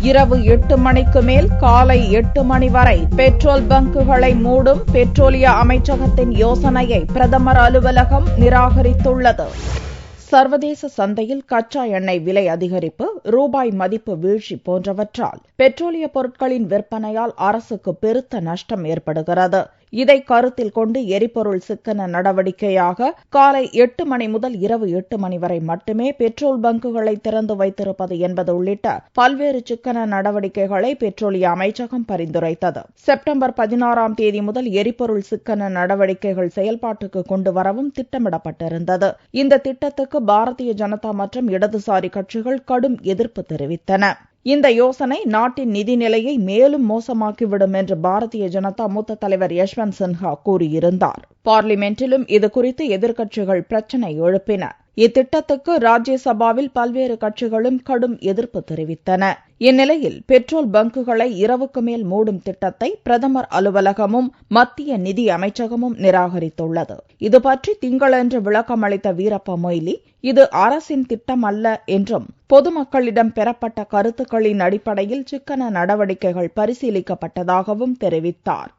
இரவு 8 மணிக்கு மேல் காலை 8 மணி வரை பெட்ரோல் பங்குகளை மூடும் பெட்ரோலிய அமைச்சகத்தின் யோசனையை பிரதமர் அலுவலகம் நிராகரித்துள்ளது. சர்வதேச சந்தையில் கச்சா எண்ணெய் விலை அதிகரிப்பு, ரூபாய் மதிப்பு வீழ்ச்சி போன்றவற்றால் பெட்ரோலிய பொருட்களின் விற்பனையால் அரசுக்கு பெருத்த நஷ்டம் ஏற்படுகிறது. இதை கருத்தில் கொண்டு எரிபொருள் சிக்கன நடவடிக்கையாக காலை 8 மணி முதல் இரவு 8 மணி வரை மட்டுமே பெட்ரோல் பங்குகளை திறந்து வைத்திருப்பது என்பது உள்ளிட்ட பல்வேறு சிக்கன நடவடிக்கைகளை பெட்ரோலிய அமைச்சகம் பரிந்துரைத்தது. செப்டம்பர் 16ஆம் தேதி முதல் எரிபொருள் சிக்கன நடவடிக்கைகள் செயல்பாட்டுக்கு கொண்டு வரவும் திட்டமிடப்பட்டிருந்தது. இந்த திட்டத்துக்கு பாரதிய ஜனதா மற்றும் இடதுசாரி கட்சிகள் கடும் எதிர்ப்பு தெரிவித்தன. இந்த யோசனை நாட்டின் நிதிநிலையை மேலும் மோசமாக்கிவிடும் என்று பாரதிய ஜனதா மூத்த தலைவர் யஷ்வந்த் சின்ஹா கூறியிருந்தார். பார்லிமென்டிலும் இதுகுறித்து எதிர்க்கட்சிகள் பிரச்சினை எழுப்பின. இத்திட்டத்துக்கு ராஜ்யசபாவில் பல்வேறு கட்சிகளும் கடும் எதிர்ப்பு தெரிவித்தன. இந்நிலையில் பெட்ரோல் பங்குகளை இரவுக்கு மேல் மூடும் திட்டத்தை பிரதமர் அலுவலகமும் மத்திய நிதி அமைச்சகமும் நிராகரித்துள்ளது. இதுபற்றி திங்களன்று விளக்கம் அளித்த வீரப்ப மொய்லி, இது அரசின் திட்டம் அல்ல என்றும் பொதுமக்களிடம் பெறப்பட்ட கருத்துக்களின் அடிப்படையில் சிக்கன நடவடிக்கைகள் பரிசீலிக்கப்பட்டதாகவும் தெரிவித்தார்.